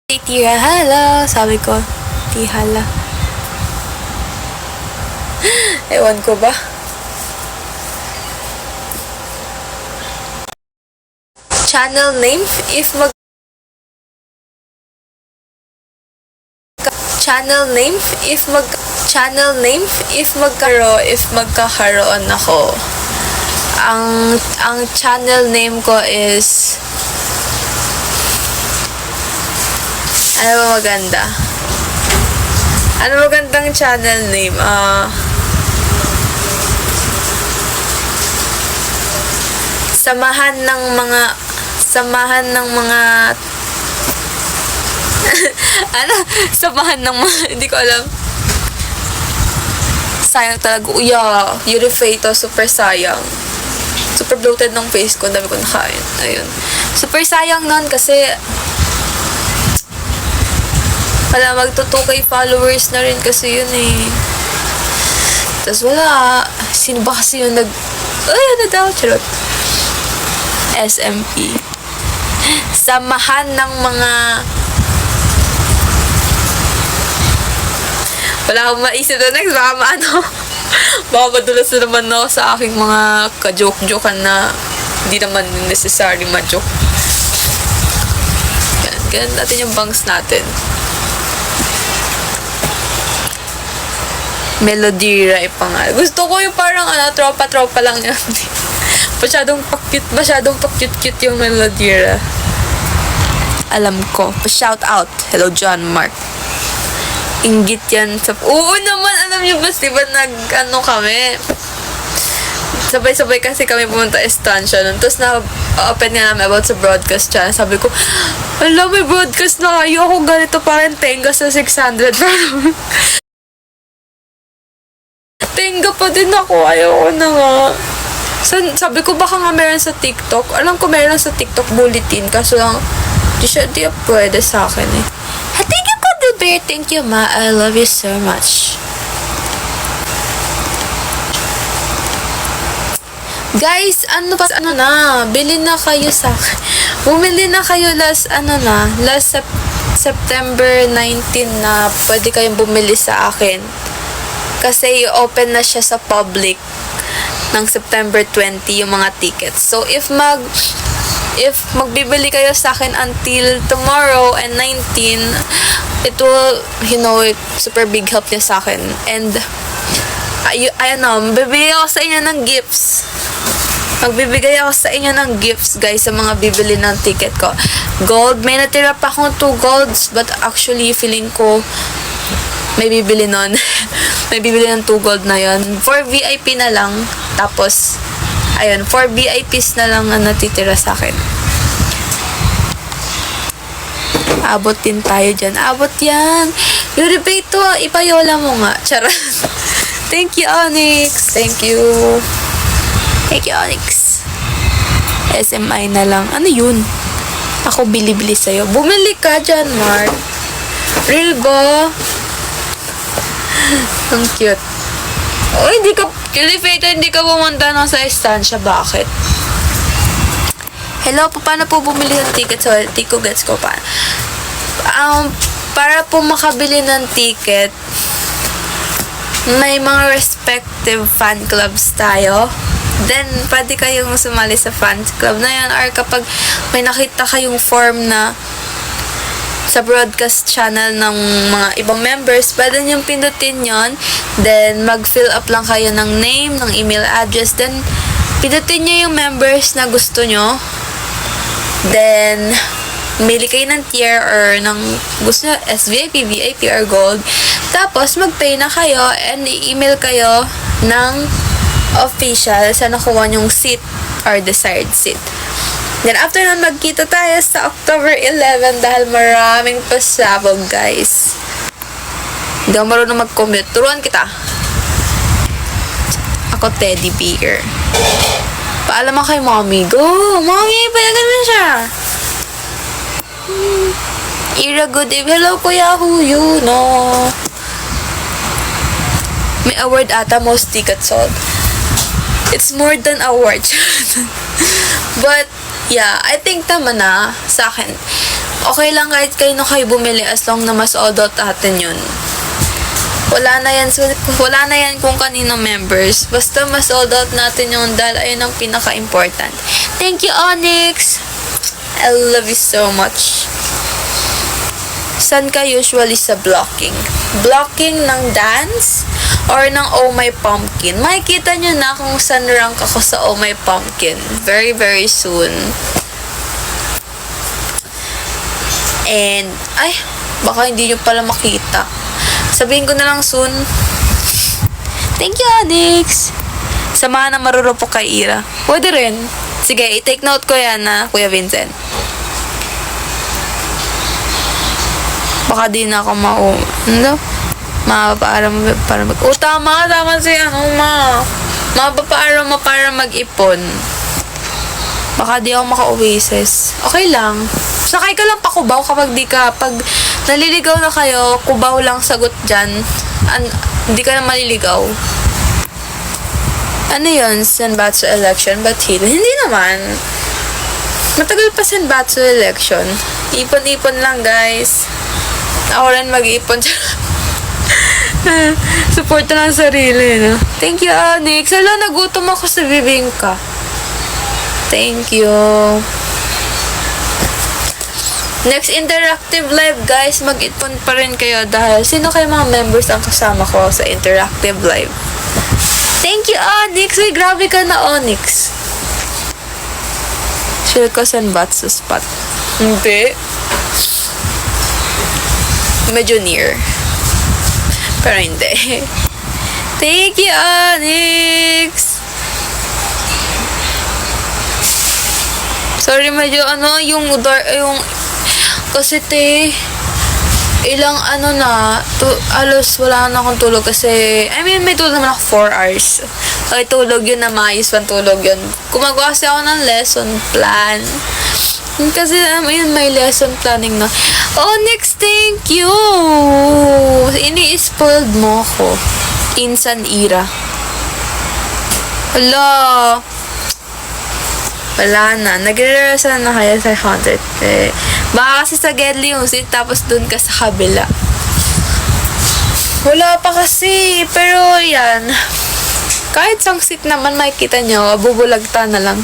Tihala, sabi ko. Tihala. Ewan ko ba? Channel name, if mag channel name, if magkakaroon ako. Ang channel name ko is ano ba maganda? Ano magandang channel name? Samahan ng mga ano? Samahan ng mga hindi ko alam. Sayang talaga. Uya, Eurofito, super sayang. Super bloated ng face ko. Dami ko nakain. Ayun. Super sayang nun kasi wala, magto-2K followers na rin kasi yun eh. Tapos wala. Sino ba kasi yung ay, ano daw? Charot. SMP. Samahan ng mga wala akong maisip na next. Baka baka madulas na naman ako sa aking mga ka-joke-jokean na hindi naman necessary ma-joke. Ganun natin yung bangs natin. Melodira ipangal. Gusto ko yung parang tropa-tropa lang yun. Masyadong pa-cute yung Melodira. Alam ko. Pa-shout out. Hello, John Mark. Inggit yan sa... Oo naman, alam niyo ba, diba kami? Sabay-sabay kasi kami pumunta estansya nun. Tapos na-open nga namin about sa broadcast channel. Sabi ko, alam, may broadcast na kayo. Ako ganito parang tenga sa 600. Pero tenga pa din ako. Ayoko na nga. Sabi ko, baka nga meron sa TikTok. Alam ko meron sa TikTok bulletin. Kaso lang, di pwede sa akin eh. Thank you, Cuddle Bear. Thank you, Ma. I love you so much. Guys, bili na kayo sa akin. Bumili na kayo last September 19 na pwede kayong bumili sa akin. Kasi open na siya sa public ng September 20 yung mga tickets. So, if magbibili kayo sa akin until tomorrow and 19, it will, super big help niya sa akin. And, bibigay ako sa inyo ng gifts. Magbibigay ako sa inyo ng gifts, guys, sa mga bibili ng ticket ko. Gold, may natira pa akong 2 golds, but actually, feeling ko, may bibili nun. May bibili ng 2 gold na yon. For VIP na lang. Tapos, ayun, for VIPs na lang ang natitira sa akin. Abot din tayo dyan. Abot yan. Yung rebate to, ipayola mo nga. Charot. Thank you, Onyx. Thank you. Thank you, Onyx. SMI na lang. Ano yun? Ako bili-bili sa'yo. Bumili ka dyan, Mark. Real ba? Ang cute. Oh, hindi ka pumunta na sa estansya. Bakit? Hello, paano po bumili ng ticket? So, di ko gets ko pa. Para po makabili ng ticket, may mga respective fan clubs tayo. Then, pwede kayong sumali sa fan club na yan. Or kapag may nakita kayong form na sa broadcast channel ng mga ibang members, pwede niyong pindutin yon. Then, mag-fill up lang kayo ng name, ng email address. Then, pindutin niyo yung members na gusto nyo. Then, mili kayo ng tier or ng gusto nyo, SVIP, VIP, or Gold. Tapos, mag-pay na kayo and i-email kayo ng official sa nakuha nyong seat or desired seat. Then, after nun, magkita tayo sa October 11 dahil maraming pasabog, guys. Hindi ako marunong mag-commute. Turuan kita. Ako, teddy bear. Paalam mo kay mommy. Go! Mommy, payagan mo siya. Ira, good day. Hello, Kuya Huyo, no? May award ata, most tickets sold. It's more than award. But, yeah, I think naman na sa akin, Okay lang kahit kayo bumili as long na ma-sold out natin yun. Wala na yan kung kanino members. Basta ma-sold out natin yung dahil ayun ang pinaka-important. Thank you, Onyx! I love you so much. Saan ka usually sa blocking? Blocking ng dance? Or ng Oh My Pumpkin? Makikita nyo na kung saan rank ako sa Oh My Pumpkin. Very, very soon. And, baka hindi nyo pala makita. Sabihin ko na lang soon. Thank you, Onyx. Samahan na marurupok kay Ira. Pwede rin. Sige, i-take note ko yan na, Kuya Vincent. Baka di na ako mapapaaram para tama si mapapaaram mo para mag-ipon. Baka di ako maka-uwi, sis. Okay lang. Sakay ka lang pa Cubao pag naliligaw na kayo, Cubao lang sagot dyan. Hindi ka na maliligaw. Ano yun? Senbatsu election? Ba't hindi naman. Matagal pa Senbatsu election. Ipon-ipon lang, guys. Ako rin mag-iipon. Support lang sarili, no? Thank you, Onyx. Hala, nagutom ako sa bibingka. Thank you. Next interactive live, guys. Mag-ipon pa rin kayo dahil sino kayo mga members ang kasama ko sa interactive live. Thank you, Onyx. Uy, grabe ka na, Onyx. Chill ko Senbatsu spot. Hindi. Medyo near. Pero hindi. Thank you, Onyx. Sorry, medyo kasi ilang alos wala na akong tulog kasi, may tulog naman ako 4 hours. Okay, tulog yun na maayos pang tulog yun. Gumagawa kasi ako ng lesson plan. Kasi, may lesson planning na. Onyx, thank you! Ini-spoiled mo ako. Insan Ira. Hala. Wala na. Nagre-rehearsal na kaya sa 100. Baka kasi sa Gedli yung seat, tapos dun ka sa kabila. Wala pa kasi. Pero, yan. Kahit sang seat naman, makikita nyo, bubulagta na lang.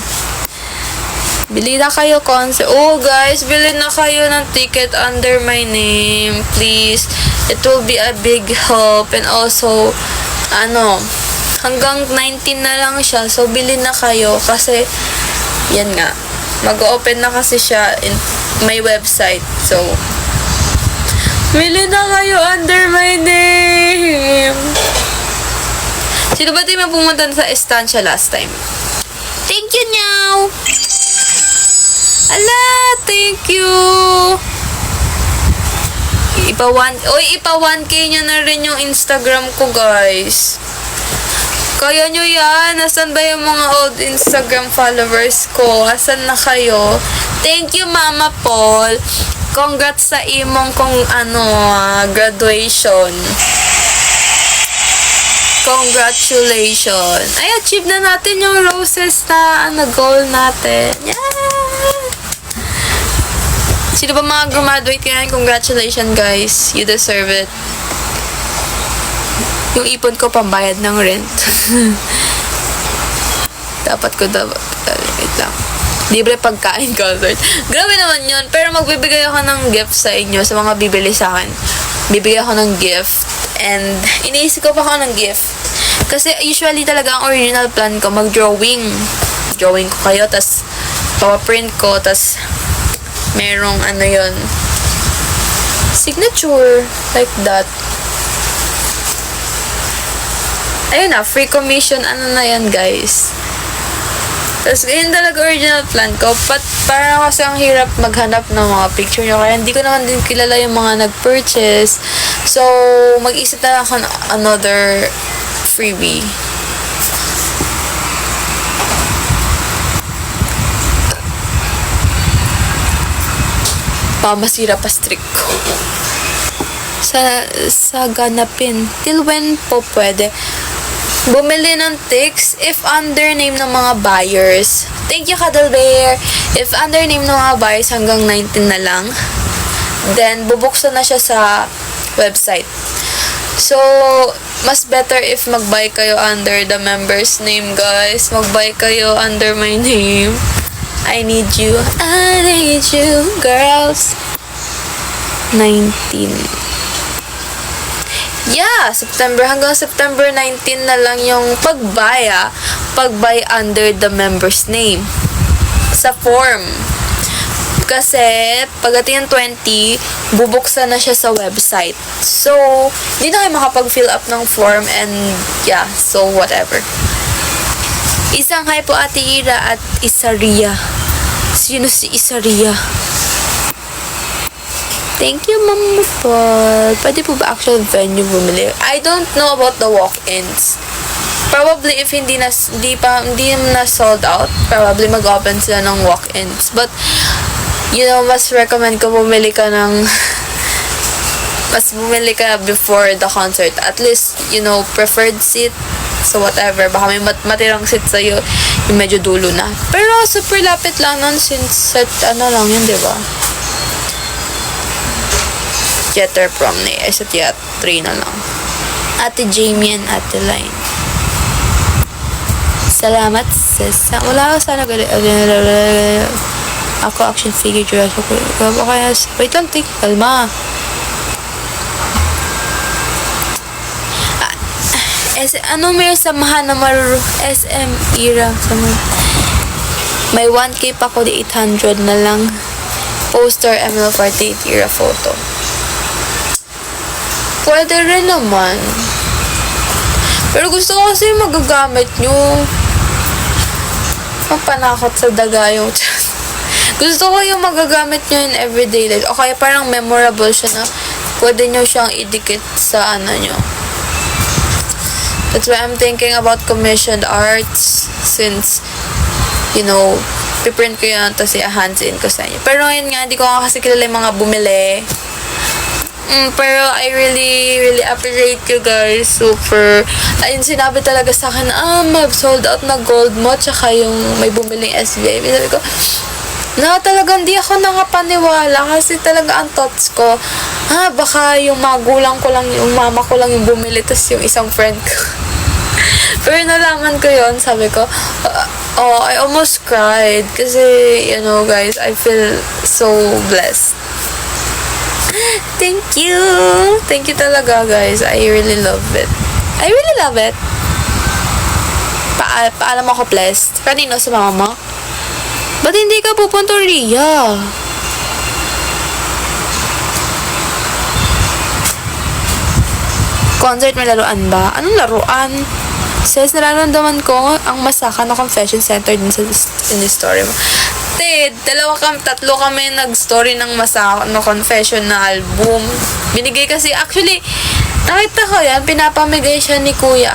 Bili na kayo concert. Oh, guys, bili na kayo ng ticket under my name. Please. It will be a big help. And also, hanggang 19 na lang siya. So, bili na kayo. Kasi, yan nga. Mag-open na kasi siya in my website. So, bili na kayo under my name. Sino ba tayo pumunta sa estancia last time? Thank you, Nyaw! Ala, thank you. Ipa 1K nyo na rin yung Instagram ko, guys. Kaya nyo yan. Nasaan ba yung mga old Instagram followers ko? Asan na kayo? Thank you, Mama Paul. Congrats sa imong graduation. Congratulations. Ay, achieve na natin yung roses na goal natin. Yeah! Sino ba mga graduate ngayon? Congratulations, guys. You deserve it. Yung ipon ko pambayad ng rent. Wait lang. Libre pagkain concert. Grabe naman yun. Pero magbibigay ako ng gift sa inyo, sa mga bibili sa akin. Bibigay ako ng gift. And iniisip ko pa ako ng gift. Kasi usually talaga ang original plan ko, mag-drawing. Drawing ko kayo, tas papaprint ko, tas merong signature, like that. Ayun na, free commission, na yan, guys. Tapos, yun talaga original plan ko. Para kasi ang hirap maghanap ng mga picture nyo. Kaya hindi ko naman din kilala yung mga nag-purchase. So, mag-isip na lang ako ng another freebie. Masira pa strict ko. Sa ganapin. Till when po pwede? Bumili ng tics if under name ng mga buyers. Thank you, Cuddle Bear. If under name ng mga buyers hanggang 19 na lang. Then, bubuksan na siya sa website. So, mas better if mag-buy kayo under the member's name, guys. Mag-buy kayo under my name. I need you, girls. 19. Yeah, hanggang September 19 na lang yung pag-buy under the member's name sa form. Kasi, pagdating ng 20, bubuksan na siya sa website. So, hindi na kayo makapag-fill up ng form and yeah, so whatever. Isang hi po Ate Ira at Isaria. Sino si Isaria? Thank you, Mama Paul. Pwede po ba actual venue bumili? I don't know about the walk-ins. Probably if hindi na sold out, probably mag-open sila ng walk-ins. But, mas recommend ko bumili ka before the concert. At least, preferred seat. So, whatever. Baka may matirang seat sa'yo, yung medyo dulo na. Pero, super lapit lang nun since lang yun, diba? Jeter prom na sa tiat 3 na lang. Ate Jamie and Ate Line. Salamat, sis. Wala ako sana ako action figure Jurassic World. Kaya, wait lang, kalma. May samahan na SM era. May 1K pa ko, di 800 na lang. Poster, ML48 era photo. Pwede rin naman. Pero gusto ko kasi magagamit nyo. Ang panakot sa daga yung gusto ko yung magagamit nyo in everyday life. O kaya parang memorable siya na pwede nyo siyang idikit sa nyo. That's why I'm thinking about commissioned arts since, piprint ko yun tapos i-hands-in ko sa inyo. Pero ngayon nga, hindi ko nga kasi kilala yung mga bumili. Pero I really appreciate you guys. Super. Ayun, sinabi talaga sa akin, mag-sold out na gold mo tsaka yung may bumiling SBI. Sabi ko, talagang di ako nakapaniwala kasi talaga ang thoughts ko, baka yung magulang ko lang, yung mama ko lang yung bumili tas yung isang friend ko. Pero nalaman ko yon, sabi ko, I almost cried kasi, guys, I feel so blessed. Thank you! Thank you talaga, guys. I really love it. Paalam ako blessed. Kanino sa mama mo? Ba't hindi ka pupunta, Rhea? Concert, may laruan ba? Anong laruan? Says, nararamdaman ko ang masaka na confession center din sa story mo. Tatlo kami nag-story ng masaka na confession na album. Binigay kasi, actually, nakita ko yan, pinapamigay siya ni Kuya,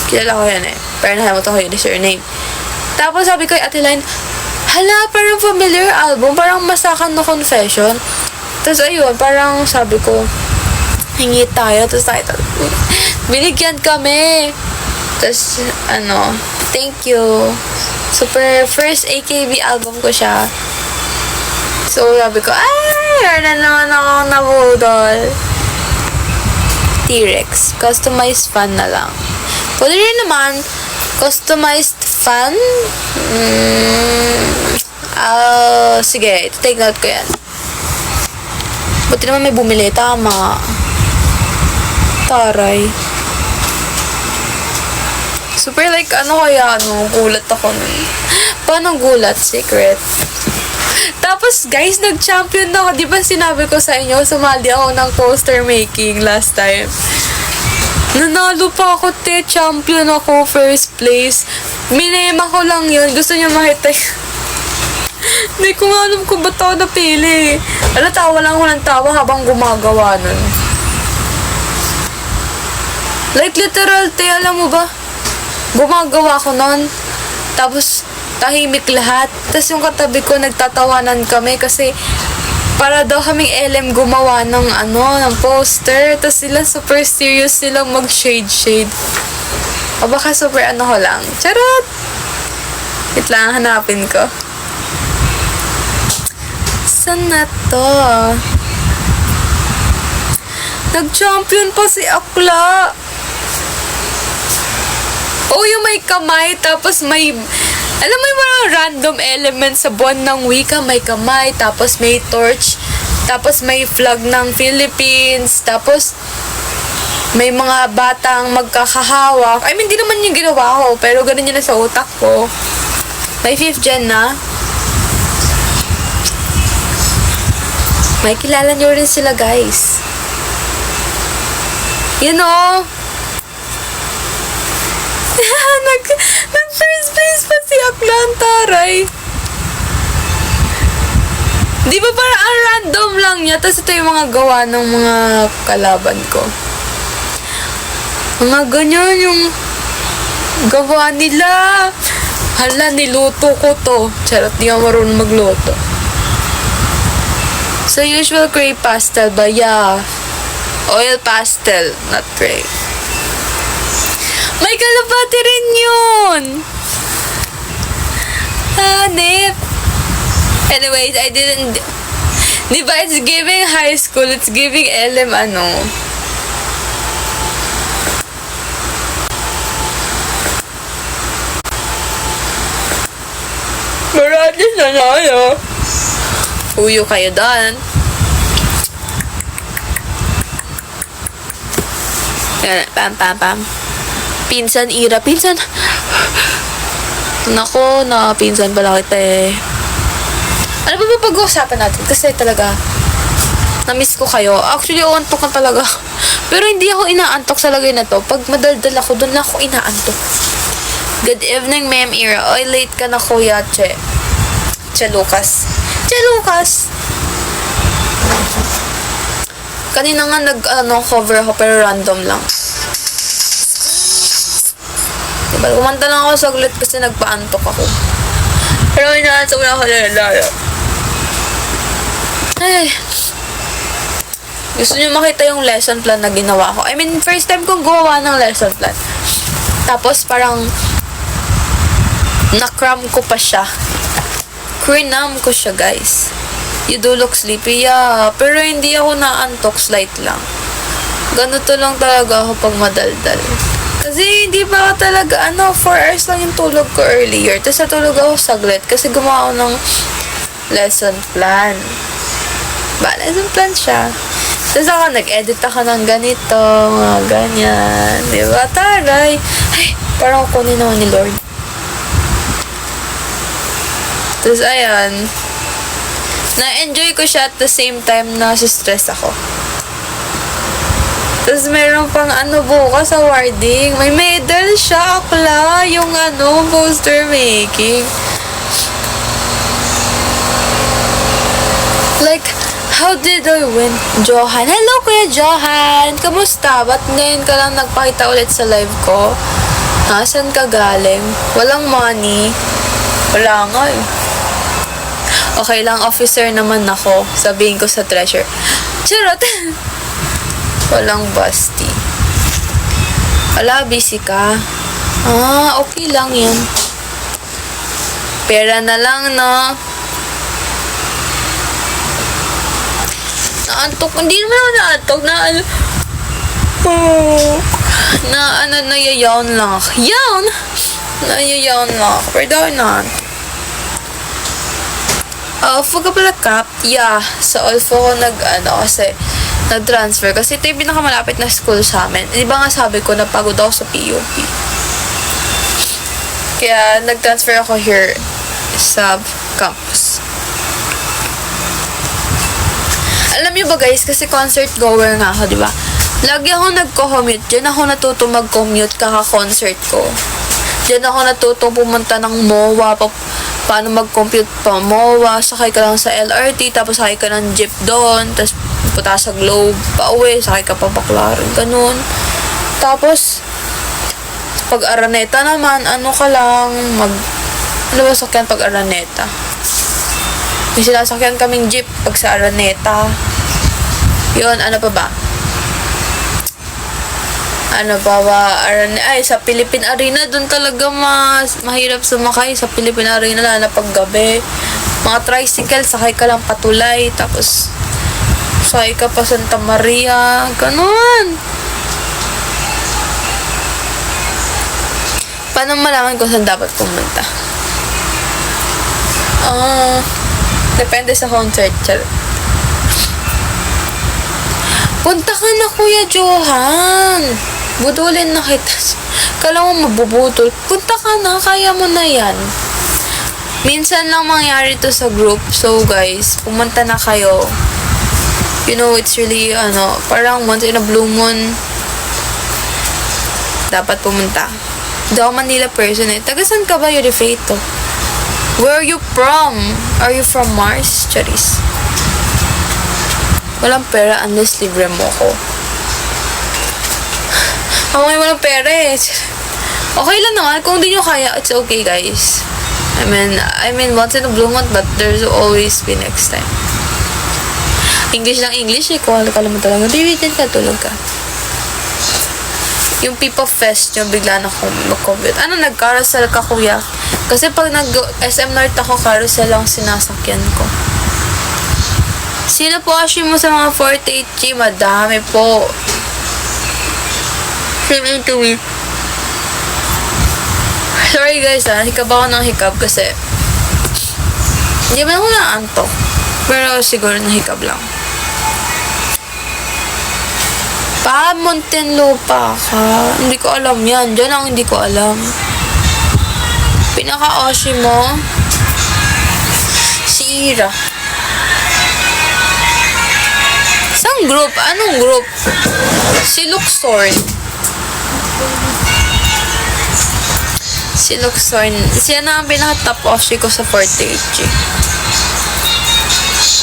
kilala ko yan pero nakalimutan ko yung surname. Tapos sabi ko, Ate Line, hala, parang familiar album, parang masaka na confession. Tapos ayun, parang sabi ko, hingi tayo, tapos binigyan kami. Tapos, thank you. Super, first AKB album ko siya. So, sabi ko, meron na naman akong nabudol. T-Rex. Customized fan na lang. Pwede rin naman, customized fan? Sige, take note ko yan. Buti naman may bumili. Tama. Taray. Super gulat ako nun. Paano gulat? Secret. Tapos, guys, nag-champion ako. Di ba sinabi ko sa inyo, sumali ako ng poster making last time. Nanalo pa ako, champion ako, first place. Minema ko lang yun. Gusto niyo makita Hindi ko nga alam kung ba't ako napili. Tawa lang ako ng tawa habang gumagawa nun. Like, literal, alam mo ba? Gumagawa ko nun. Tapos, tahimik lahat. Tapos yung katabi ko, nagtatawanan kami kasi para daw kaming LM gumawa ng ng poster. Tapos sila super serious silang mag-shade. O baka super ko lang. Charot! Wait lang, hanapin ko. Saan na to? Nag-champion pa si Akla. Oh, yung may kamay, tapos may, alam mo yung mga random elements sa buwan ng wika, may kamay, tapos may torch, tapos may flag ng Philippines, tapos may mga batang magkakahawak. I mean, di naman yung ginawa ko, pero ganun yun na sa utak ko. May 5th gen na. May kilala nyo rin sila, guys. You know, nag-first place pa si Akla, ang taray. Di ba parang ang random lang niya? Tapos ito yung mga gawa ng mga kalaban ko. Mga ganyan yung gawa nila. Hala, niluto ko to. Charot, di ako marunong magluto. So, usual gray pastel ba? Yeah. Oil pastel, not gray. May kalapati rin yun! Hanip! Anyways, I didn't... Diba, it's giving high school, it's giving LM ano. Marami na tayo. Uyo kayo doon. Yan, pam, pam, pam. Pinsan, Ira. Pinsan. Nako, pinsan pala kita eh. Ano ba pag-uusapan natin? Kasi talaga, na-miss ko kayo. Actually, uantok na talaga. Pero hindi ako inaantok sa lagay na to. Pag madaldal ako, doon lang ako inaantok. Good evening, Ma'am Ira. Oy, late ka na, Kuya Che. Che Lucas. Che Lucas! Kanina nga cover ako pero random lang. Diba, kumanta lang ako saglit kasi nagpaantok ako. Pero inaantok na ako nalala. Ay. Gusto niyo makita yung lesson plan na ginawa ko. I mean, first time kong gumawa ng lesson plan. Tapos parang nakram ko pa siya. Crinam ko siya, guys. You do look sleepy, yeah. Pero hindi ako naantok, slight lang. Ganito lang talaga ako pag madaldal. Kasi hindi pa ako talaga, 4 hours lang yung tulog ko earlier. Tapos natulog ako saglit kasi gumawa ako ng lesson plan. Lesson plan siya. Tapos ako, nag-edit ako ng ganito, mga ganyan. Diba? Taray. Ay, parang kunin naman ni Lord. Tapos, ayan. Na-enjoy ko siya at the same time na stress ako. Tapos, meron pang bukas sa warding. May medal siya, Akla. Yung poster making. Like, how did I win? Johan. Hello, Kuya Johan. Kamusta? Ba't ngayon ka lang nagpakita ulit sa live ko? Saan ka galing? Walang money. Wala nga eh. Okay lang, officer naman ako. Sabihin ko sa treasure. Charot. Walang basti. Wala, busy ka. Okay lang yan. Pera na lang, no? Naantok. Hindi naman ako naantok. Nayayawn lang ako. Yawn! Nayayawn lang ako. Pero daw naantok. Fuga pala cap. Yeah. Sa Olfo ko kasi nag-transfer. Kasi ito yung pinakamalapit na school sa amin. Di ba nga sabi ko, napagod ako sa PUP. Kaya nag-transfer ako here sa campus. Alam niyo ba guys, kasi concert goer nga ako, di ba? Lagi ako nagko-commute. Diyan ako natuto mag-commute kaka-concert ko. Diyan ako natuto pumunta ng MOA, paano mag-compute pa MOA, sakay ka lang sa LRT, tapos sakay ka ng jeep doon, tapos pupunta sa Globe, pauwi, sakay ka pa Baclaran, ganun. Tapos, pag Araneta naman, ka lang, ano ba sakyan pag Araneta? May sinasakyan kaming jeep pag sa Araneta. Yun, ano pa ba? Sa Philippine Arena, doon talaga mahirap sumakay sa Philippine Arena, lalo na pag gabi. Mga tricycle, sakay ka lang patulay, tapos Pasay ka pa Santa Maria. Ganon. Paano malaman kung saan dapat pumunta? Depende sa concert. Punta ka na, Kuya Johan. Budulin na kita. Kala mo mabubutol. Punta ka na, kaya mo na yan. Minsan lang mangyari to sa group. So, guys, pumunta na kayo. You know, it's really, parang once in a blue moon, dapat pumunta. Hindi ako Manila person eh. Taga saan ka ba, Yurifeito? Where are you from? Are you from Mars? Charis. Walang pera unless libre mo ko. Ako ngayon walang pera eh. Okay lang naman. Kung di nyo kaya, it's okay, guys. I mean, once in a blue month, but there's always be next time. English lang English eh. Kung alam mo talaga. Di dyan ka, tulog ka. Yung People Fest nyo, bigla na akong mag-COVID. Nag-carousel ka, kuya? Kasi pag nag-SM North ako, carousel lang sinasakyan ko. Sino po actually mo sa mga 48G? Madami po. Same into me. Sorry guys hikab ako ng hikab kasi hindi man ako naantok. Pero siguro nahikab lang. Muntinlupa ka. Hindi ko alam yan. Diyan ang hindi ko alam. Pinaka-oshi mo, si Ira. Isang group? Anong group? Si Luxorn. Si Luxorn. Siya na ang pinaka-top oshi ko sa 48G.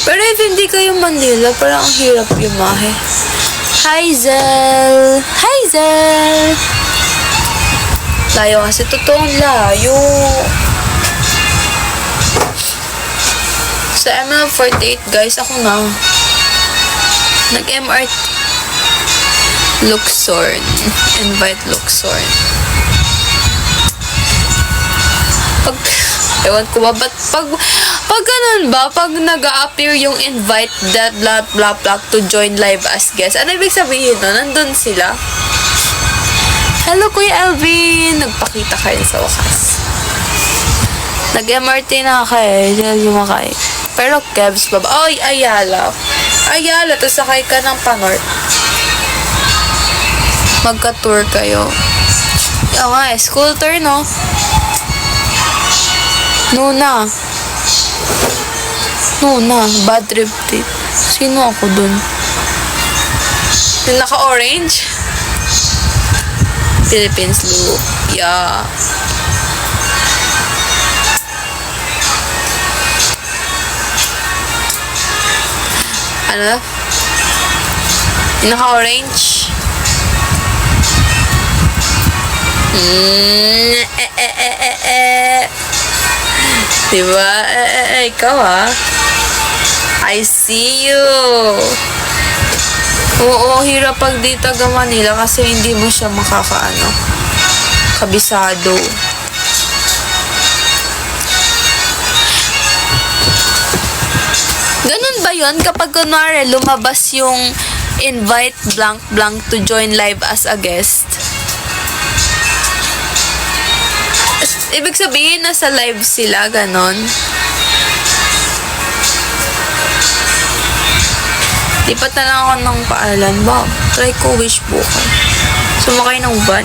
Pero if hindi kayo Manila, parang ang hirap yumahe. Hi, Zel! Hi, Zel! Layo kasi totoong layo. Sa ML48, guys, ako na. Nag-MRT. Luxorn. Invite Luxorn. Ewan ko ba, ba't pag ganun ba, pag nag-a-appear yung invite that blah blah blah to join live as guest, ano ibig sabihin no? Nandun sila. Hello, Kuya Elvin! Nagpakita ka rin sa wakas. Nag-MRT na ka eh. Hindi lumakay. Pero Kebs ba? Ay, Ayala. Ayala, tapos sakay ka ng Panort. Magka-tour kayo. Yung nga eh, school tour, no? Nuna, bad trip date. Sino ako dun? Yung naka-orange? Philippines look. Yeah. Ano? Yung naka-orange? Diba? Ikaw I see you. Oo, hirap pag dito taga Manila kasi hindi mo siya kabisado. Ganun ba yun? Kapag kunwari lumabas yung invite blank blank to join live as a guest? Ibig sabihin, nasa live sila, ganon. Lipat na lang ako ng paalan. Bob, try ko wish bukas. Sumakay ng van.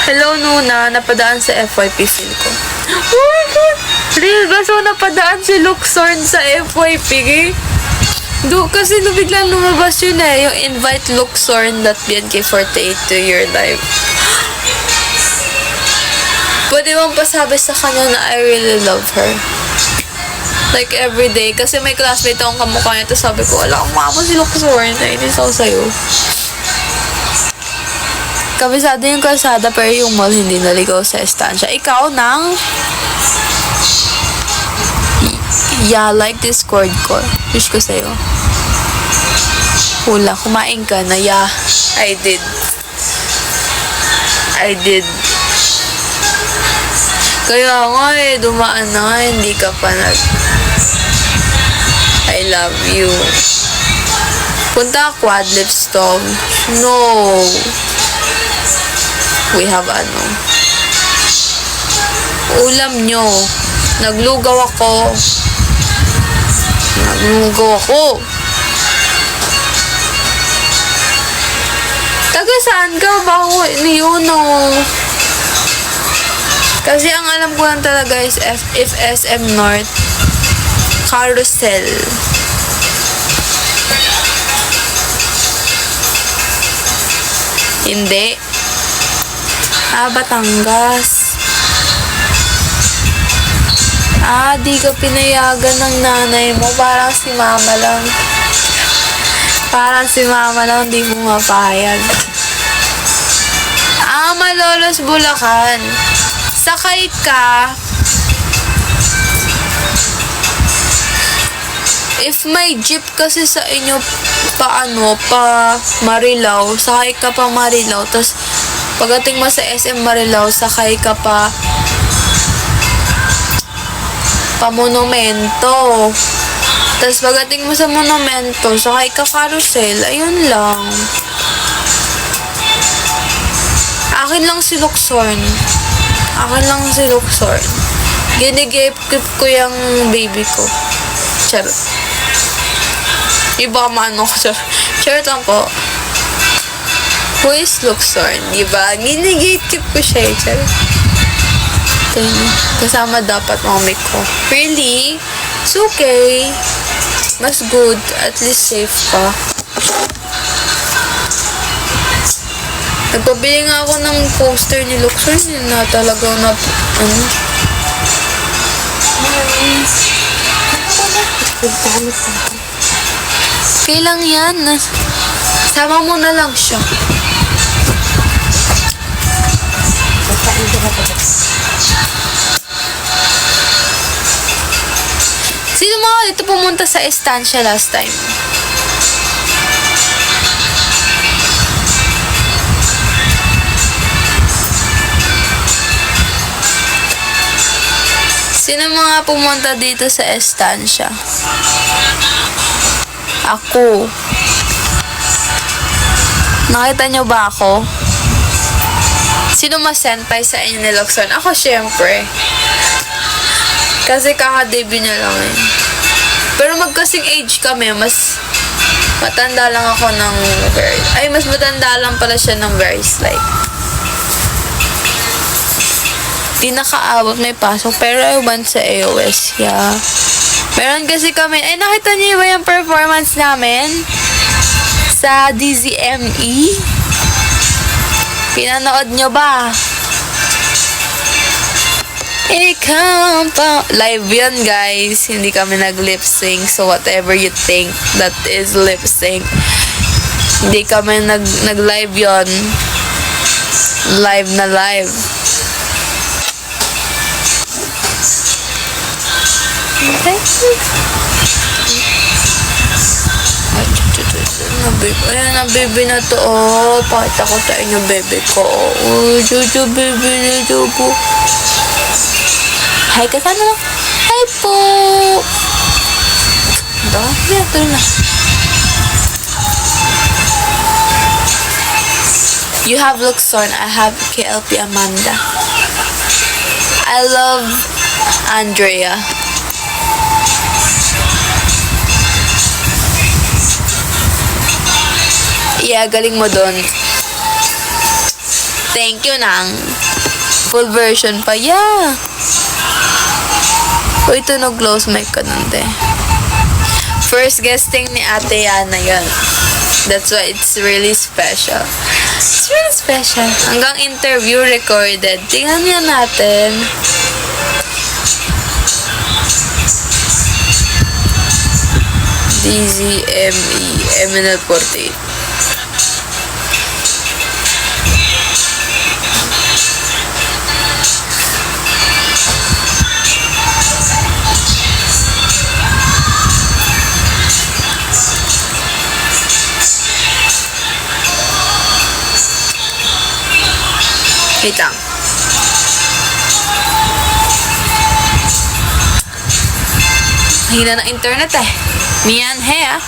Hello, Nuna. Napadaan sa FYP feel ko. Oh my God! Real ba? So, napadaan si Luxorn sa FYP. Kasi biglang lumabas yun eh. Yung invite Luxorn.bnk48 to your live. Pwede mong pasabi sa kanya na I really love her. Like, everyday. Kasi may classmate akong kamukha niya. Tapos sabi ko, wala akong mama si Luxorn. Nainis ako sa'yo. Kabisado yung kalsada pero yung mall hindi naligaw sa estansya. Ikaw nang like Discord ko. Wish ko sa'yo. Hula, kumain ka na. Yeah, I did. Kaya nga dumaan na nga, hindi ka pa I love you. Punta Quadlipstone. No. We have ulam nyo. Naglugaw ako. Taga saan ka? Bako yun Kasi ang alam ko lang talaga is if SM North. Carousel. Hindi. Batangas. Di ka pinayagan ng nanay mo. Parang si mama lang. Di mo mapayag. Malolos, Bulacan. Sakay ka. If may jeep kasi sa inyo pa Marilao, sakay ka pa Marilao, tapos pagdating mo sa SM Marilao, sakay ka pa Monumento. Tapos pagdating mo sa Monumento, sakay ka Carousel. Ayun lang. Akin lang si Luxorn. Ginigip ko yung baby ko. Charot. Iba maano ko. Charot lang po. Who is Luxorn? Diba? Ginigip ko siya. Charot. Kasama dapat mami ko. Really? It's okay. Mas good. At least safe pa. Nagpabili nga ako ng poster ni Luxorn na talagang okay lang yan. Sama mo na lang siya. Sino mga dito pumunta sa estancia last time? Sino mga pumunta dito sa estancia? Ako. Nakita niyo ba ako? Sino mas senpai sa inyo ni Luxorn? Ako, syempre. Kasi kaka-debut niya lang eh. Pero magkasing age kami, mas matanda lang ako ng mas matanda lang pala siya ng very slight. Di nakaabot, may pasok. Pero I went sa AOS, yeah. Meron kasi kami, nakita niyo ba yung performance namin? Sa DZME? Pinanood niyo ba? Ikaw pa. Live yun, guys. Hindi kami nag-lip sync. So, whatever you think that is lip sync. Hindi kami nag-live yun. Live na live. Okay. Ayan na, baby na to. Pakita ko sa inyo, baby ko. Jojo, baby, Jojo. Hi ka sana lang. Hi po. Ito na. You have Luxorn. I have KLP Amanda. I love Andrea. Yeah, galing mo dun. Thank you, Nang. Full version pa. Yeah. Uy, tunog close mic ka nun, de. First guesting ni Ate Yana yun. That's why it's really special. It's really special. Hanggang interview recorded. Tingnan niya natin. DZME MNL48. Wait lang. Hina ng internet eh. Mianhe ah.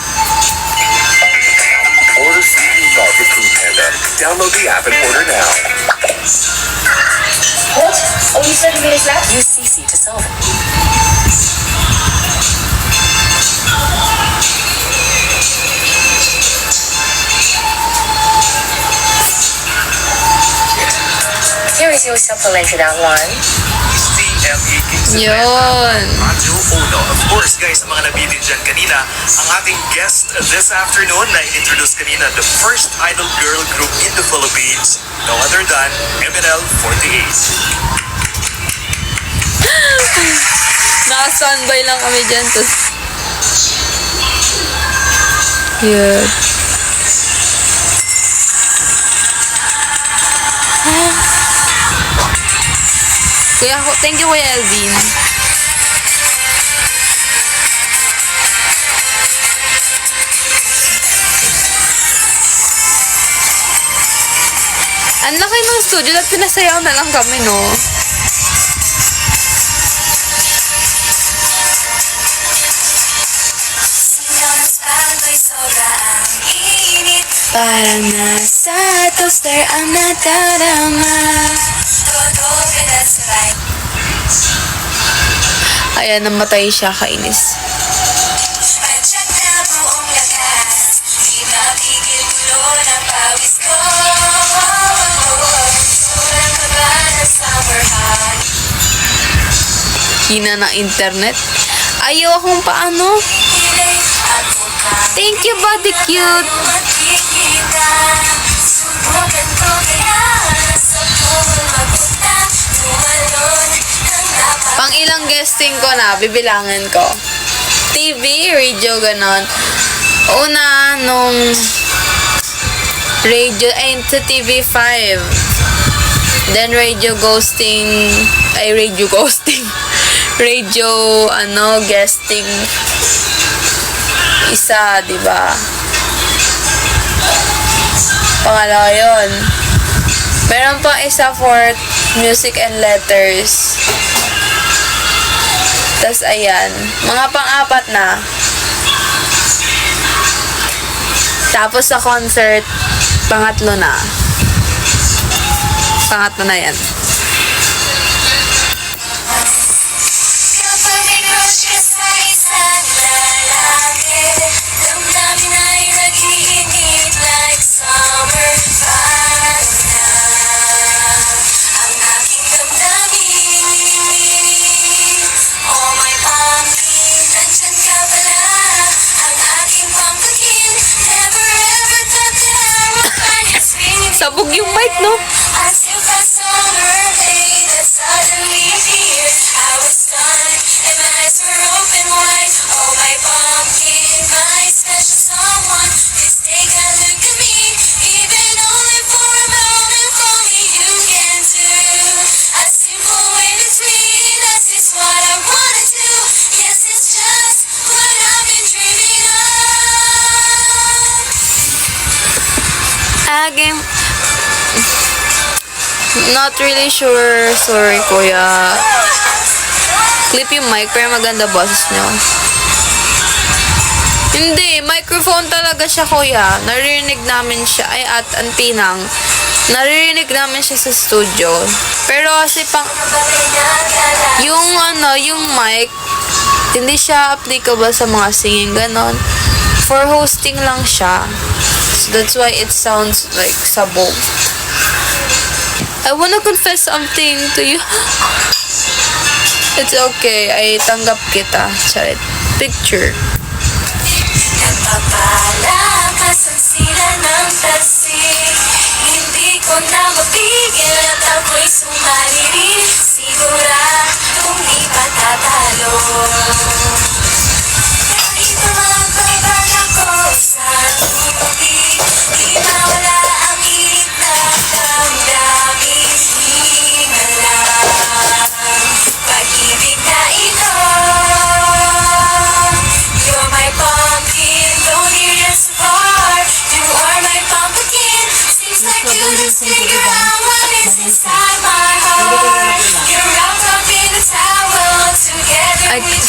Order Sleeping Dog with Food Panda. Download the app and order now. What? Oh, you said me last? Use CC to solve it. Here is your supplementary outline. CME Kings and Yun. Radyo Uno. Of course, guys, ang mga nabitin dyan kanina, ang ating guest this afternoon na introduce kanina, the first idol girl group in the Philippines, no other than MNL48. Naka-standby lang kami dyan. Tapos, yun. Kuya, thank you, Kuya Elvin. Ang laki ng studio at pinasayaw na lang kami, no? Parang nasa toaster ang nadarama. Ayan, namatay siya, kainis. Hina ng internet. Ayaw akong paano. Thank you, body cute. Pang ilang guesting ko na, bibilangin ko. TV, radio, ganon. Una, nung radio, ay, sa TV5. Then, radio ghosting, radio, guesting. Isa, diba? Pangalawa yun. Meron pang isa for music and letters. Tas ayan, mga pang-apat na. Tapos sa concert, pangatlo na. Pangatlo na yan. Sabog yung mic, no? Again, not really sure. Sorry, kuya. Clip yung mic, pero maganda boses nyo. Hindi, microphone talaga siya, kuya. Naririnig namin siya. Ay, at Antinang. Naririnig namin siya sa studio. Pero kasi yung mic, hindi siya applicable sa mga singing, ganon. For hosting lang siya. So that's why it sounds like sabog. I wanna confess something to you. It's okay. Ay, tanggap kita. Charit. Picture. Nagpapalakas ang sila ng tasik. Hindi ko na mapigil at ako'y sumali rin. Siguradong di patatalo. Kahit magbabag ako sa tubig, di mawala ang init na damdamin. Hingalang pag-ibig na ito.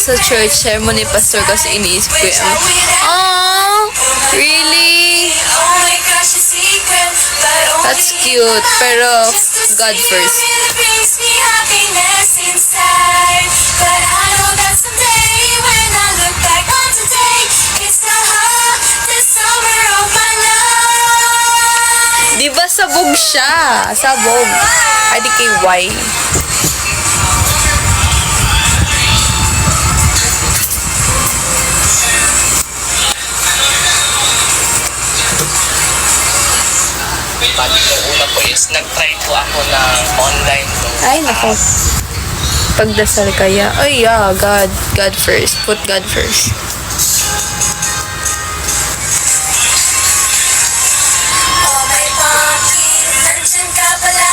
sa church ceremony pastor kasi iniisip ko yung, oh, really? Oh my gosh, a secret, but only That's cute, pero God first. It brings me happiness inside. But I know that someday when I look back on today, it's the summer of my life. Di ba sabog siya? Sabog. Ay, di kay Y. Pag yung una po is, nag-try po ako ng online nung Ay, nako. Pagdasal kaya. Ay, yeah, God. God first. Put God first. Oh my pumpkin, nandyan ka pala.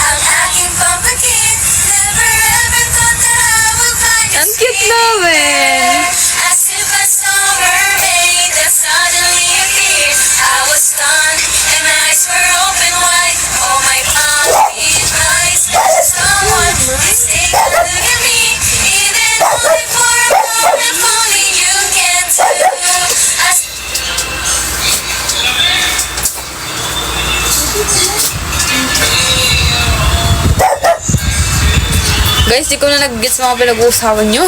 Ang aking pumpkin. Never ever thought that I would find you Ang cute namin. as if a summer rain that suddenly appeared. I was stunned and my eyes were open wide. Oh my pumpkin, my special someone is taking a look at me. Even only for a moment, if only you can too. Guys, di ko na nag-gets mga pinag-uusapan nyo.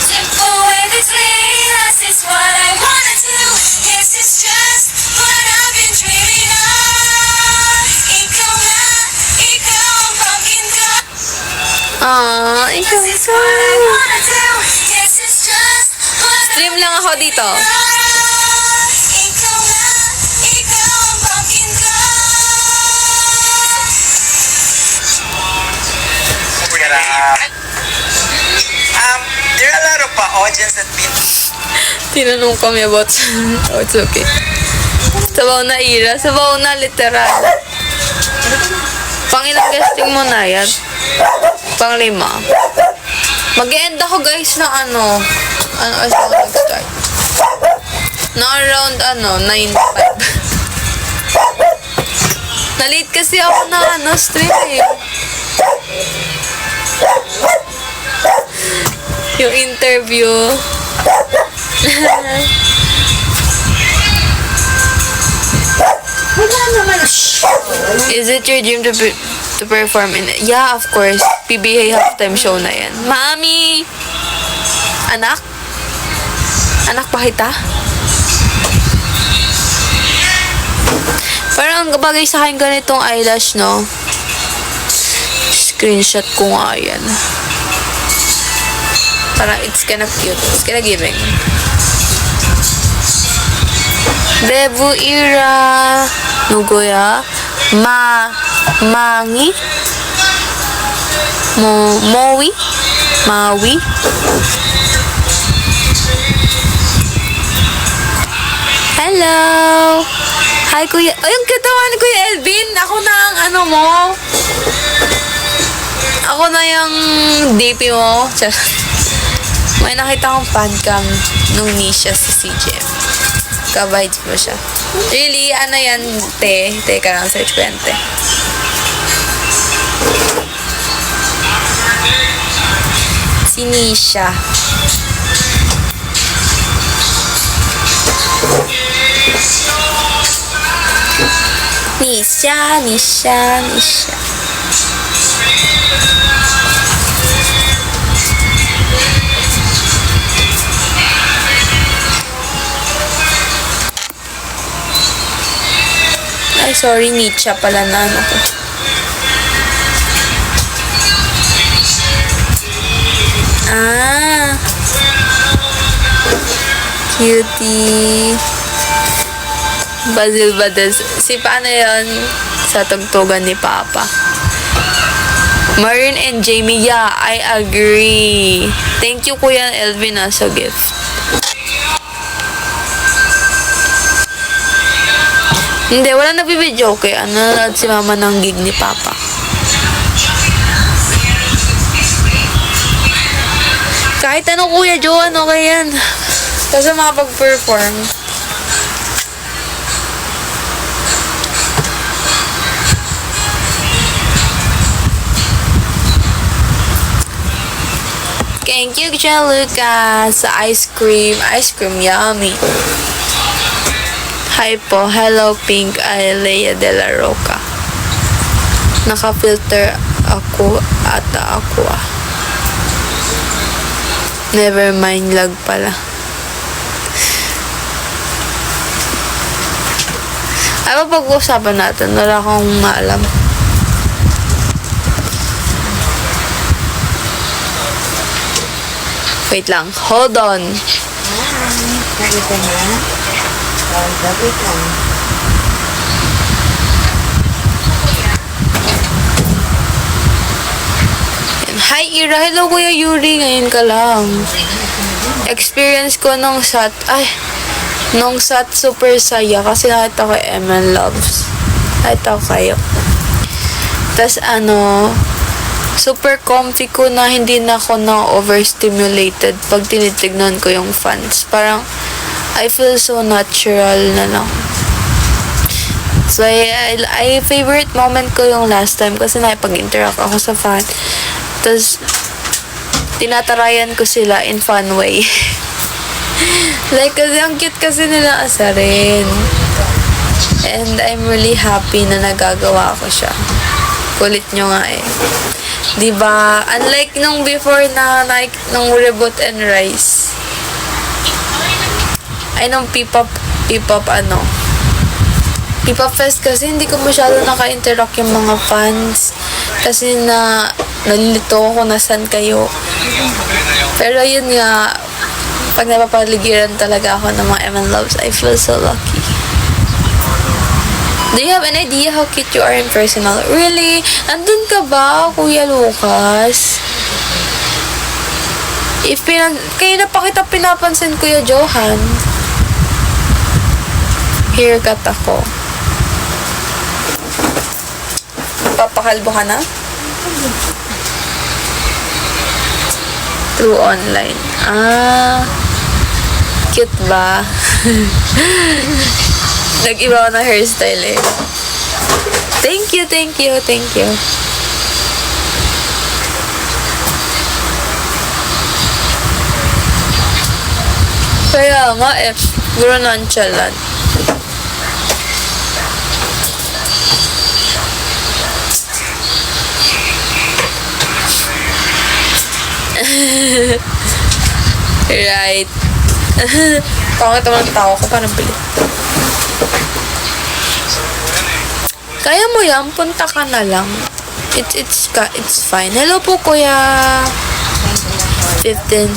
Simple with its chaos is what I wanna do. Yes, it's just what I've been dreaming of. Ikaw na, ikaw ang pumpkin ko. Ikaw It's ka. what I wanna do. Yes, it's just what Stream lang ako dito. Ikaw na, ikaw ang pumpkin ko. there are a lot of audience that been Tinanong kami about oh, it's okay. Sabaw na ira. Sabaw na literal. Pangilang guesting mo na yan? Panglima. Mag-end ako guys ng ano as ako nag-start. Na around 9:05. Na-late kasi ako na stream eh. Yung interview. Is it your dream to perform in it? Yeah, of course. PBA halftime show na yan. Mami! Anak? Anak pa kita? Parang ang bagay sa akin ganitong eyelash, no? Screenshot ko nga yan. Parang it's kinda cute. It's kinda giving. Debu ira nugoya mangi mowi mawi hello. Hi kuya. Ay, ang katawan ni Kuya Elvin. Ako na ang ano mo. Ako na yung DP mo. Charot. May nakita akong fan cam nung Nisha si CJ. Kabides mo siya. Really? Ano yan, te? Teka lang, search ko yan, te. Si Nisha. Nisha. Ay, sorry, Nietzsche pala na ano ko. Cutie. Basil Badez. Si paano yun? Sa tugtugan ni Papa. Marin and Jamie, yeah, I agree. Thank you, Kuya Elvin, sa gift. Hindi, wala nagbibideo. Okay, nanonood si Mama ng gig ni Papa. Kahit ano, Kuya Joan, okay yan. Kasi makapag-perform. Thank you, Gianluca, sa ice cream. Ice cream, yummy. Hi po. Hello, Pink. Alea de la Roca. Naka-filter ako ata ako ah. Never mind, lag pala. Ano pag-uusapan natin? Wala akong maalam. Wait lang. Hold on. Hi, Ira. Hello, Kuya Yuri. Ngayon ka lang. Experience ko nung SAT super saya kasi nakita ko MN Loves. Nakita ko kayo. Tas super comfy ko na hindi na ako overstimulated pag tinitignan ko yung fans. Parang, I feel so natural na lang. So, I favorite moment ko yung last time kasi nakipag-interact ako sa fan. Tapos, tinatarayan ko sila in fun way. Like, kasi ang cute kasi nila asarin. And I'm really happy na nagagawa ko siya. Kulit nyo nga eh. Diba? Unlike nung before nung Reboot and Rise. Ay, nung P-pop Fest kasi hindi ko masyado naka-interact yung mga fans. Kasi nalilito ako na saan kayo. Pero yun nga, pag napapaligiran talaga ako ng mga MN Loves, I feel so lucky. Do you have an idea how cute you are in personal? Really? Andun ka ba, Kuya Lucas? Kayo na pa kita pinapansin, Kuya Johan. Haircut ako. Papakalbo ka na? Through online. Cute ba? Nag-iba ako ng hairstyle eh. Thank you. Kaya nga eh, puro nonchalant. Right. Pangit naman ang tao ko, parang pilit. Kaya mo yan, punta ka na lang. It's fine. Hello po, Kuya 15.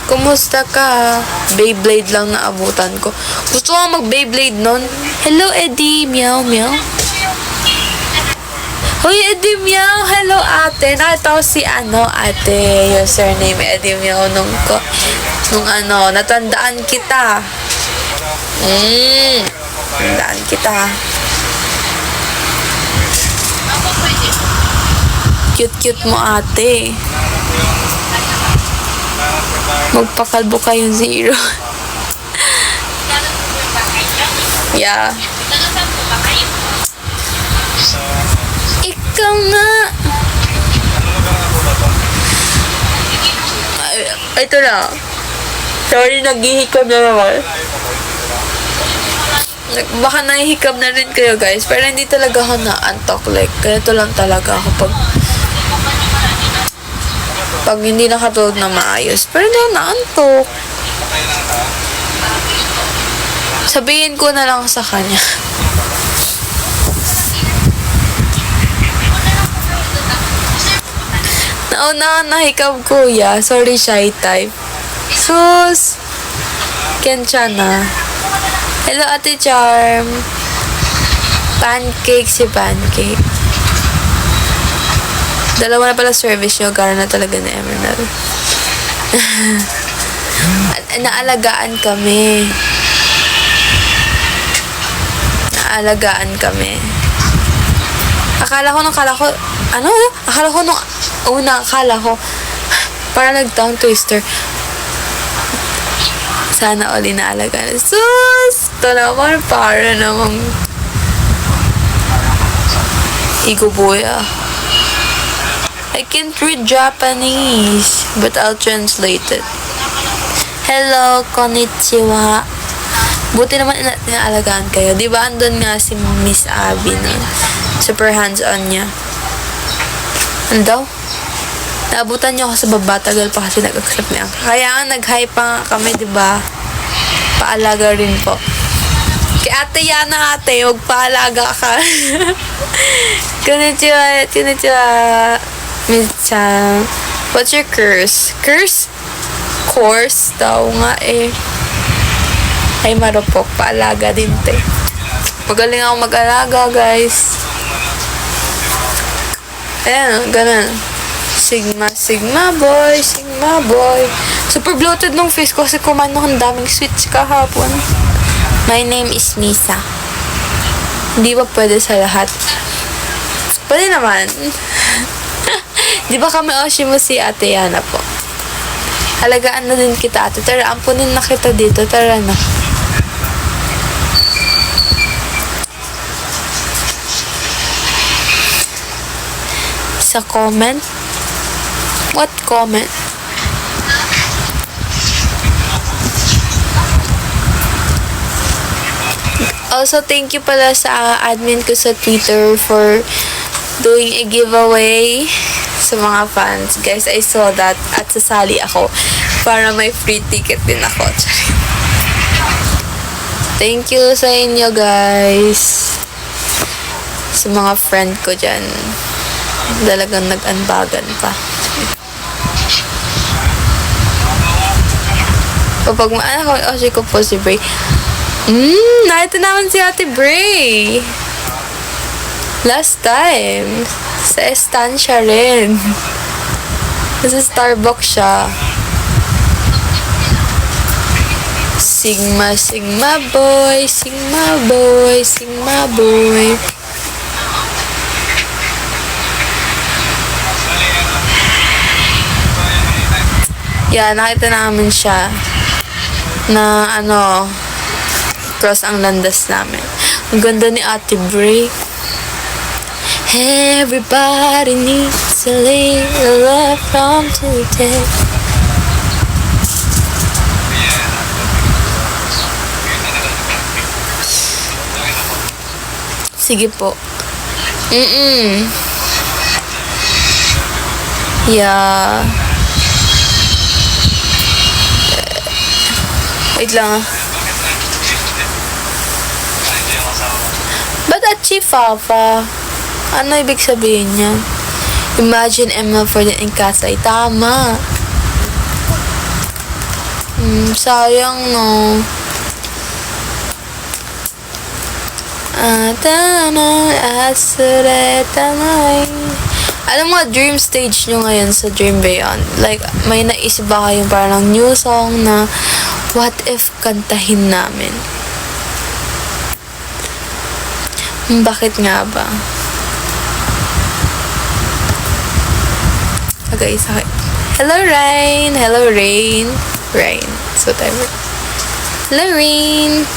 Kumusta ka? Beyblade lang naabutan ko. Gusto ko mag-Beyblade nun. Hello, Eddie. Meow, meow. Hoy, Eddie Meow! Hello, ate. Nakita ko si ate. Username, Eddie Meow. Natandaan kita. Natandaan kita. Cute-cute mo, ate. Magpakalbo kayong zero. Yeah. Ikaw nga. Ito na. Sorry, naghihikab na naman. Baka nahihikab na rin kayo, guys. Pero hindi talaga ako na-antok. Like, ganito lang talaga ako pag hindi nakatulog na maayos. Pero hindi ako na-antok. Sabihin ko na lang sa kanya. Nauna nahikab, kuya. Sorry, shy type. Sus! Kensya na. Hello, Ate Charm. Pancake si Pancake. Dalawa na pala service nyo. Gara na talaga na Emerald. Naalagaan kami. Akala ko para nag-tongue twister. Sana all inaalagaan. Sus! Ito naman, para namang igubuya. Ay, can't read Japanese, but I'll translate it. Hello, konnichiwa. Buti naman inaalagaan kayo. Di ba andun nga si Miss Abby na super hands-on niya. Ano? Naabutan niyo ako sa baba. Tagal pa kasi nag-accept niya. Kaya nga nag-hi pa nga kami, di ba? Paalaga rin po. Kay ate Yana ate, huwag paalaga ka. Konnichiwa, konnichiwa. Miss-chan. What's your curse? Curse? Course daw nga eh. Ay marupok, paalaga din te. Magaling ako mag-alaga, guys. Ayan, ganun. Sigma, sigma boy, sigma boy. Super bloated nung face ko kasi kumain ng daming sweets kahapon. My name is Misa. Hindi ba pwede sa lahat? Pwede naman. Di ba kami oshi mo si Ate Yana po? Halagaan na din kita, ate. Tara, ampunin na kita dito. Tara na. Sa comment? What comment? Also, thank you pala sa admin ko sa Twitter for doing a giveaway sa mga fans. Guys, I saw that at sasali ako para may free ticket din ako. Thank you sa inyo, guys. Sa mga friend ko dyan. Talagang nag-unbagan pa. Kapag maana ko, oshi ko po si Bray. Nakita naman si Ate Bray. Last time. Sa estancia rin. Sa Starbucks siya. Sigma, sigma boy, sigma boy, sigma boy. Yeah, nakita namin siya na cross ang landas namin. Ang ganda ni Ate Bray. Everybody needs a little love from today. Sige po. Yeah. Wait lang. Ba't achieve Fafa? Ano ibig sabihin niya? Imagine ML for the Inkasay. Tama. Sayang no. Alam mo, dream stage nyo ngayon sa Dream Beyond. Like, may naisip ba kayong parang new song na what if kantahin namin? Bakit nga ba? Okay, sakit. Hello, Rain! Hello, Rain! Rain. So, whatever. Hello, Rain!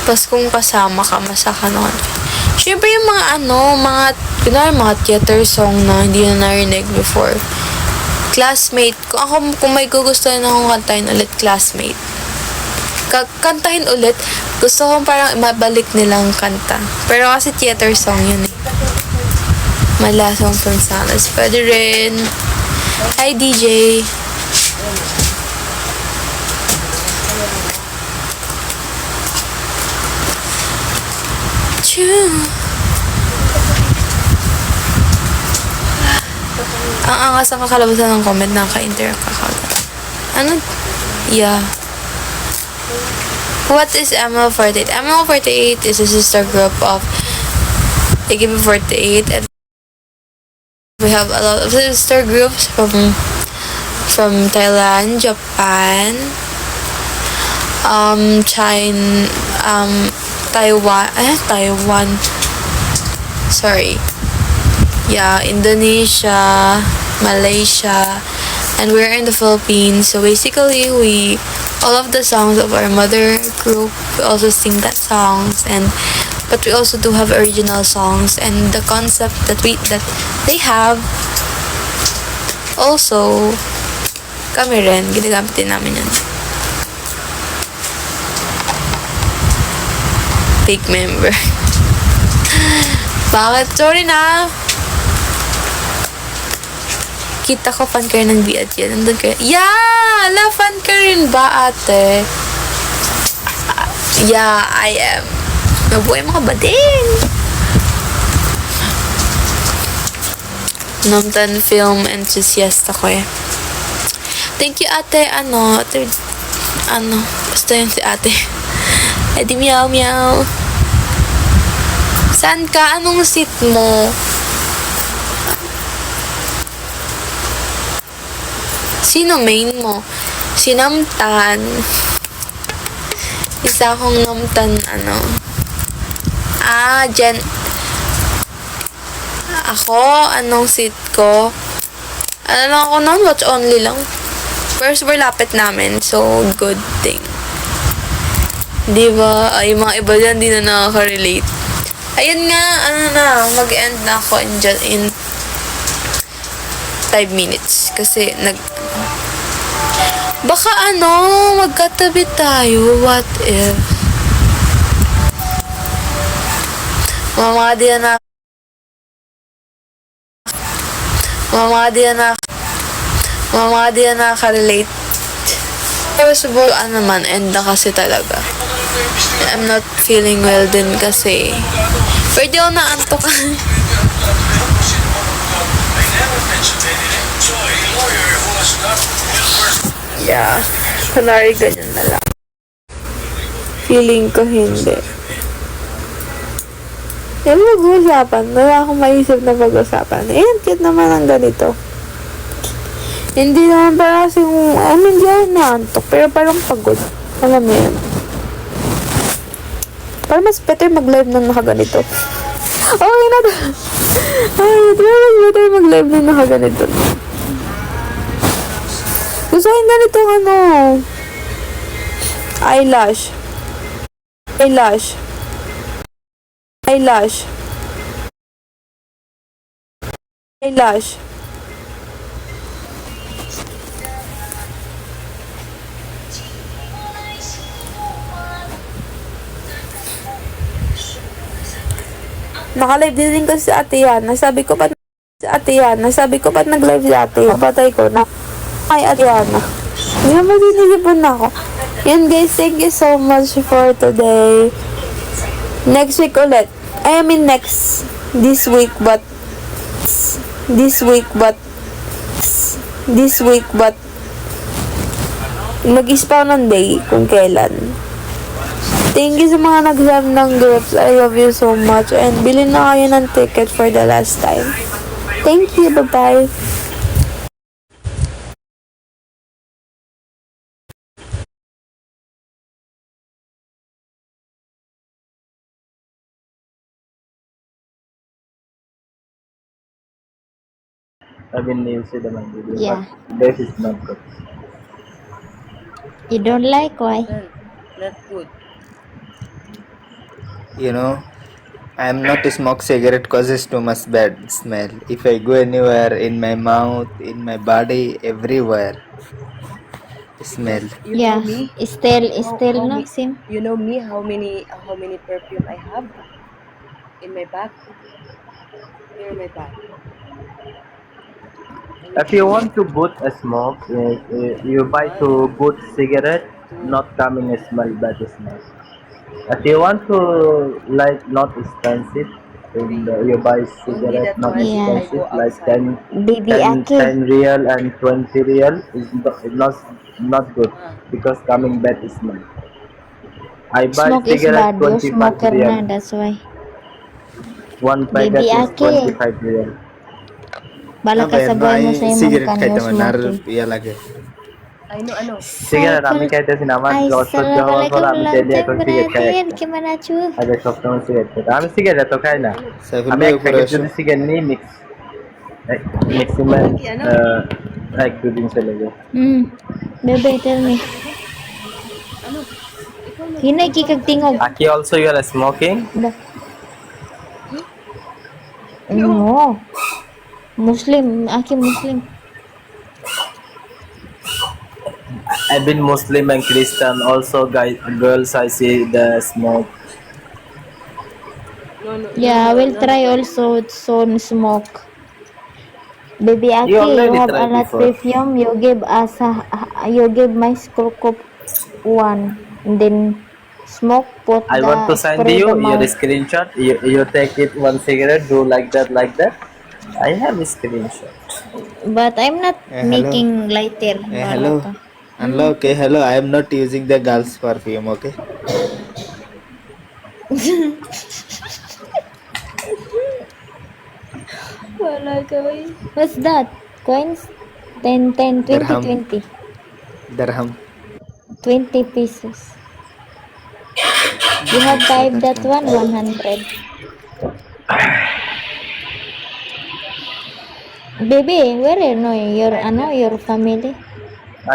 Pas kung kasama ka, masaka naman. Siyempre yung mga theater song na hindi na narinig before. Classmate. Kung may gugustuhin akong kantahin ulit, Classmate. Kantahin ulit, gusto kong parang mabalik nilang kanta. Pero kasi theater song yun eh. Malasong from Salas. Pwede rin. Hi, DJ. Ang angas ang kakalabasan ng comment na ka-interact ka kagad. Ano? Yeah. What is ML48? ML48 is a sister group of AKB48, and we have a lot of sister groups from Thailand, Japan, China, Taiwan. Sorry. Yeah, Indonesia, Malaysia, and we're in the Philippines. So basically, all of the songs of our mother group, we also sing that songs, and but we also do have original songs, and the concept that they have also kami rin ginagamit din namin yan. Fake member. Bakit? Sorry na. Kita ko fan ka rin ng Biat yan. Nandun ka. Yeah! La, fan ka rin ba, ate? Yeah, I am. Mabuhay mga bading. Namtan film enthusiast ako eh. Thank you, ate. Basta yun si ate. Edi meow meow. Saan ka? Anong seat mo? Sino main mo? Si Namtan. Isa akong Namtan, Jen. Ako, anong seat ko? Lang ako nun, watch only lang. First, we're lapit namin, so good thing. Diba? Ay, mga iba dyan, di na nakaka-relate. Ayun nga, mag-end na ako in 5 minutes. Kasi, baka magkatabi tayo. What if? Mga di na nakaka-relate. Pero siguro, end na kasi talaga. I'm not feeling well din kasi. Pero di ako naantok. Yeah. Kunwari ganyan na lang. Feeling ko hindi. Yung mag-usapan, wala akong maisip na pag-usapan. Cute naman ang ganito. Hindi naman para kasi hindi ako naantok, pero parang pagod. Alam mo yan. Parang mas better mag-live nang nakaganito. Okay na to. Ay, mas better mag-live nang nakaganito. Gusto ko yung ganitong eyelash. Naka-live din kasi si Ate Yana. Sabi ko, ba't nag-live si Ate? Patay ko na. Ay, Ate Yana. Hindi naman sinisipan na ako. Yan guys, thank you so much for today. Next week ulit. This week, but mag-spawn ng day kung kailan. Thank you sa mga nag-send ng groups. I love you so much. And bilhin na kayo ng ticket for the last time. Thank you. Bye-bye. I've been used to the video, Yeah. but this is not good. You don't like why? Not good. I'm not to smoke cigarette causes too much bad smell. If I go anywhere, in my mouth, in my body, everywhere, smell. Yeah. Still no sim. You know me, how many perfume I have in my bag? Here in my bag. If you want to boot a smoke, you buy to boot cigarette, not coming a smell, bad smell. If you want to like not expensive, you buy cigarette not Yeah. expensive, like 10, Baby 10, Aki. 10 real and 20 real is not good because coming bad smell. I buy Smoke is cigarette bad. You 25 smoker real. na, that's why. One packet Baby is Aki. 25 real. Bala ka sa buhay mo sa imong cigarette kan খাইতে you মানে আর smoking. ইয়া লাগে Ano? Cigarette আমি খাইতেছি না আমার অসহ্য হওয়ার পর আমি ডেলি এখন সিগারেট খাই একটা। Keman achu? আগে সবসময় সিগারেট খেতাম আমি সিগারেট তো খাই না সাইফুল আমি ভাই এক উপরে প্যাকেট আসো যদি সিগারেট নিই ম্যাক্সিমাম 1-2 দিন চলে যায় Bebe, tell me. Hinay kikag tingog. Aki also you are smoking Ba- No. Muslim. Aki Muslim. I've been Muslim and Christian. Also, guys, girls, I see the smoke. No. Yeah, I will try also soon smoke. Baby Aki, You you already have a tried lot before. perfume. You give us you give my screw cup one. And then smoke put I want the to send spray the you your mouth. screenshot. You take it one cigarette, do like that, like that. I have a screenshot. But I'm not Hello. making lighter. Hello. Wala ka. Hello. Okay. Hello. I am not using the girls' perfume. Okay. Wala ka ba? What's that? Coins? 10, 10, 20, Dirham. 20. Dirham. 20 pesos. You have typed that one, 100. Baby, where are no, your family?